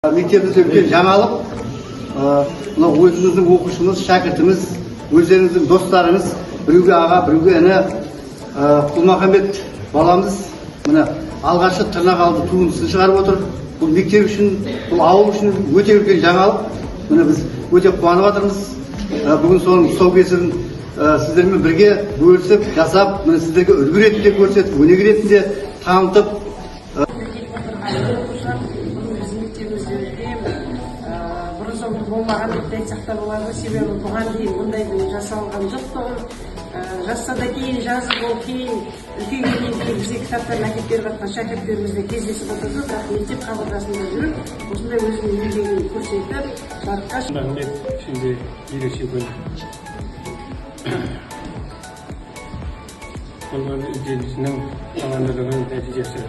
Мектебімізде үлкен жаңалық, мына өзіміздің оқушымыз, шәкіртіміз, өздеріңіздің достарыңыз, біреуге аға, біреуге іні, Құлмахамбет баламыз мына алғашқы Тырнақалды туындысын шығарып отыр. Бұл мектеп үшін, бұл ауыл үшін өте үлкен жаңалық. Міне біз өте қуанып жатырмыз. Бүгін соның тұсаукесерін сіздермен бірге бөлісіп, жасап, міне сіздерге үлгі ретінде көрсетіп, өнеге ретінде танытып, бұрын-соңды болмаған деп айтсақ та болады, себебі бұған дейін бұндайдың жасалған жоқтығын жазса да кейін жазып, ол кейін үлкейгеннен кейін бізге кітаптарын әкеліп беріп жатқан шәкірттерімізбен кездесіп отырды, бірақ мектеп қабырғасында жүріп, осындай өзінің еңбегін көрсетіп, жарыққа шығарды. Şimdi ерекше күн. Onların incelisinin alanlarının neticeси.